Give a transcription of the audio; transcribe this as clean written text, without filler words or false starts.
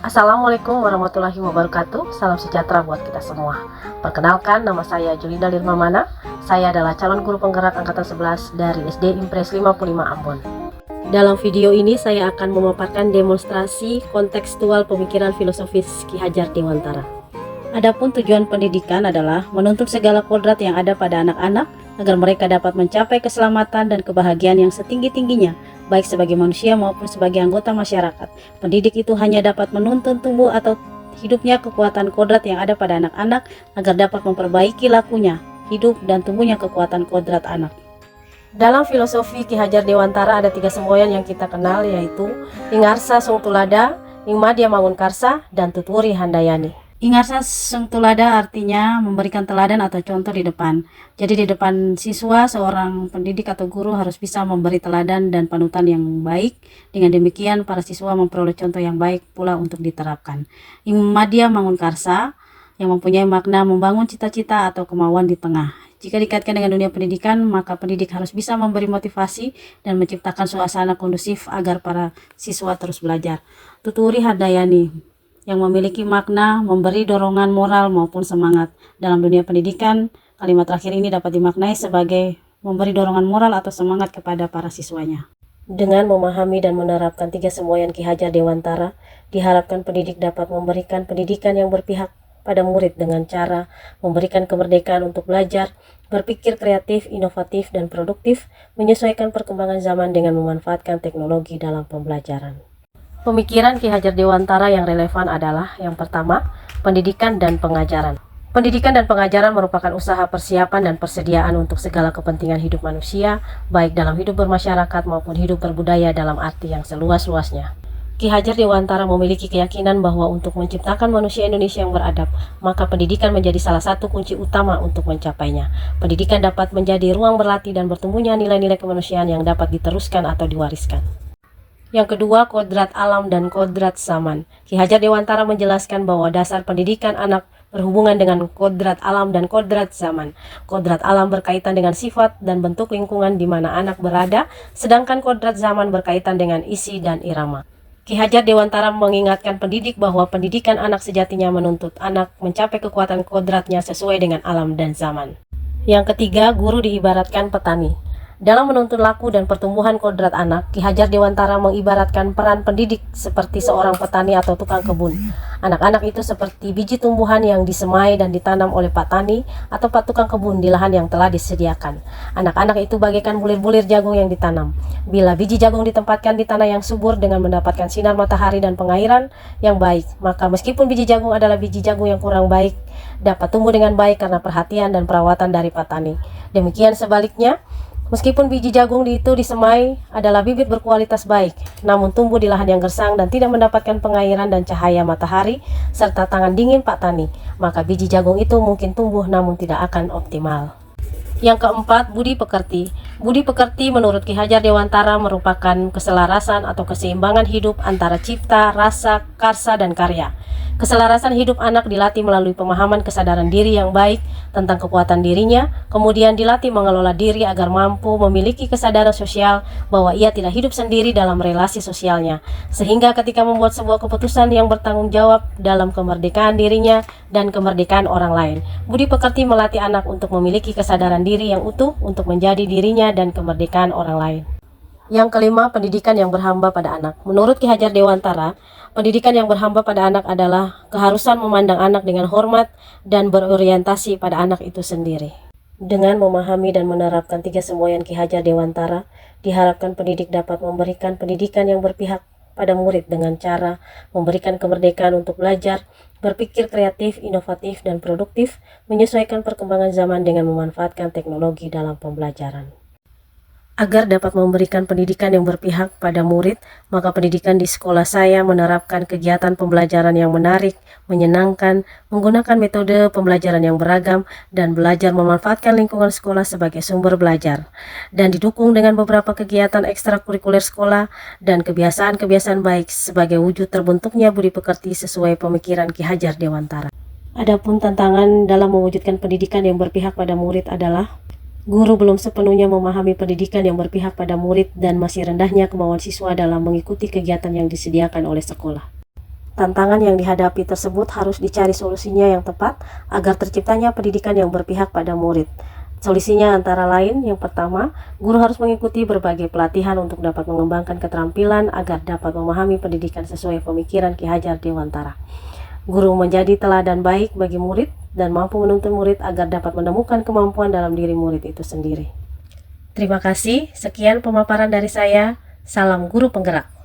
Assalamualaikum warahmatullahi wabarakatuh. Salam sejahtera buat kita semua. Perkenalkan, nama saya Julinda Lirmamana. Saya adalah calon guru penggerak angkatan 11 dari SD Impres 55 Ambon. Dalam video ini saya akan memaparkan demonstrasi kontekstual pemikiran filosofis Ki Hajar Dewantara. Adapun tujuan pendidikan adalah menuntut segala kodrat yang ada pada anak-anak agar mereka dapat mencapai keselamatan dan kebahagiaan yang setinggi-tingginya, baik sebagai manusia maupun sebagai anggota masyarakat. Pendidik itu hanya dapat menuntun tumbuh atau hidupnya kekuatan kodrat yang ada pada anak-anak agar dapat memperbaiki lakunya, hidup dan tumbuhnya kekuatan kodrat anak. Dalam filosofi Ki Hajar Dewantara ada 3 semboyan yang kita kenal, yaitu Ingarsa Sung Tulada, Ingmadya Mangunkarsa, dan Tuturi Handayani. Ingarsa Sung Tulada artinya memberikan teladan atau contoh di depan. Jadi di depan siswa, seorang pendidik atau guru harus bisa memberi teladan dan panutan yang baik. Dengan demikian para siswa memperoleh contoh yang baik pula untuk diterapkan. Ingmadya Mangunkarsa yang mempunyai makna membangun cita-cita atau kemauan di tengah. Jika dikaitkan dengan dunia pendidikan, maka pendidik harus bisa memberi motivasi dan menciptakan suasana kondusif agar para siswa terus belajar. Tuturi Handayani yang memiliki makna memberi dorongan moral maupun semangat. Dalam dunia pendidikan, kalimat terakhir ini dapat dimaknai sebagai memberi dorongan moral atau semangat kepada para siswanya. Dengan memahami dan menerapkan 3 semboyan Ki Hajar Dewantara, diharapkan pendidik dapat memberikan pendidikan yang berpihak pada murid dengan cara memberikan kemerdekaan untuk belajar, berpikir kreatif, inovatif, dan produktif, menyesuaikan perkembangan zaman dengan memanfaatkan teknologi dalam pembelajaran. Pemikiran Ki Hajar Dewantara yang relevan adalah yang pertama, pendidikan dan pengajaran. Pendidikan dan pengajaran merupakan usaha persiapan dan persediaan untuk segala kepentingan hidup manusia, baik dalam hidup bermasyarakat maupun hidup berbudaya dalam arti yang seluas-luasnya. Ki Hajar Dewantara memiliki keyakinan bahwa untuk menciptakan manusia Indonesia yang beradab, maka pendidikan menjadi salah satu kunci utama untuk mencapainya. Pendidikan dapat menjadi ruang berlatih dan bertumbuhnya nilai-nilai kemanusiaan yang dapat diteruskan atau diwariskan. Yang kedua, kodrat alam dan kodrat zaman. Ki Hajar Dewantara menjelaskan bahwa dasar pendidikan anak berhubungan dengan kodrat alam dan kodrat zaman. Kodrat alam berkaitan dengan sifat dan bentuk lingkungan di mana anak berada, sedangkan kodrat zaman berkaitan dengan isi dan irama. Ki Hajar Dewantara mengingatkan pendidik bahwa pendidikan anak sejatinya menuntut anak mencapai kekuatan kodratnya sesuai dengan alam dan zaman. Yang ketiga, guru diibaratkan petani. Dalam menuntun laku dan pertumbuhan kodrat anak, Ki Hajar Dewantara mengibaratkan peran pendidik seperti seorang petani atau tukang kebun. Anak-anak itu seperti biji tumbuhan yang disemai dan ditanam oleh Pak Tani atau Pak Tukang Kebun di lahan yang telah disediakan. Anak-anak itu bagaikan bulir-bulir jagung yang ditanam. Bila biji jagung ditempatkan di tanah yang subur dengan mendapatkan sinar matahari dan pengairan yang baik, maka meskipun biji jagung adalah biji jagung yang kurang baik, dapat tumbuh dengan baik karena perhatian dan perawatan dari Pak Tani. Demikian sebaliknya, meskipun biji jagung itu disemai adalah bibit berkualitas baik, namun tumbuh di lahan yang gersang dan tidak mendapatkan pengairan dan cahaya matahari serta tangan dingin Pak Tani, maka biji jagung itu mungkin tumbuh namun tidak akan optimal. Yang keempat, budi pekerti. Budi pekerti menurut Ki Hajar Dewantara merupakan keselarasan atau keseimbangan hidup antara cipta, rasa, karsa, dan karya. Keselarasan hidup anak dilatih melalui pemahaman kesadaran diri yang baik tentang kekuatan dirinya, kemudian dilatih mengelola diri agar mampu memiliki kesadaran sosial bahwa ia tidak hidup sendiri dalam relasi sosialnya, sehingga ketika membuat sebuah keputusan yang bertanggung jawab dalam kemerdekaan dirinya dan kemerdekaan orang lain. Budi pekerti melatih anak untuk memiliki kesadaran diri yang utuh untuk menjadi dirinya dan kemerdekaan orang lain. Yang kelima, pendidikan yang berhamba pada anak. Menurut Ki Hajar Dewantara, pendidikan yang berhamba pada anak adalah keharusan memandang anak dengan hormat dan berorientasi pada anak itu sendiri. Dengan memahami dan menerapkan 3 semboyan Ki Hajar Dewantara, diharapkan pendidik dapat memberikan pendidikan yang berpihak pada murid dengan cara memberikan kemerdekaan untuk belajar, berpikir kreatif, inovatif, dan produktif, menyesuaikan perkembangan zaman dengan memanfaatkan teknologi dalam pembelajaran. Agar dapat memberikan pendidikan yang berpihak pada murid, maka pendidikan di sekolah saya menerapkan kegiatan pembelajaran yang menarik, menyenangkan, menggunakan metode pembelajaran yang beragam, dan belajar memanfaatkan lingkungan sekolah sebagai sumber belajar, dan didukung dengan beberapa kegiatan ekstrakurikuler sekolah dan kebiasaan-kebiasaan baik sebagai wujud terbentuknya budi pekerti sesuai pemikiran Ki Hajar Dewantara. Adapun tantangan dalam mewujudkan pendidikan yang berpihak pada murid adalah guru belum sepenuhnya memahami pendidikan yang berpihak pada murid dan masih rendahnya kemauan siswa dalam mengikuti kegiatan yang disediakan oleh sekolah. Tantangan yang dihadapi tersebut harus dicari solusinya yang tepat agar terciptanya pendidikan yang berpihak pada murid. Solusinya antara lain, yang pertama, guru harus mengikuti berbagai pelatihan untuk dapat mengembangkan keterampilan agar dapat memahami pendidikan sesuai pemikiran Ki Hajar Dewantara. Guru menjadi teladan baik bagi murid dan mampu menuntun murid agar dapat menemukan kemampuan dalam diri murid itu sendiri. Terima kasih, sekian pemaparan dari saya. Salam guru penggerak.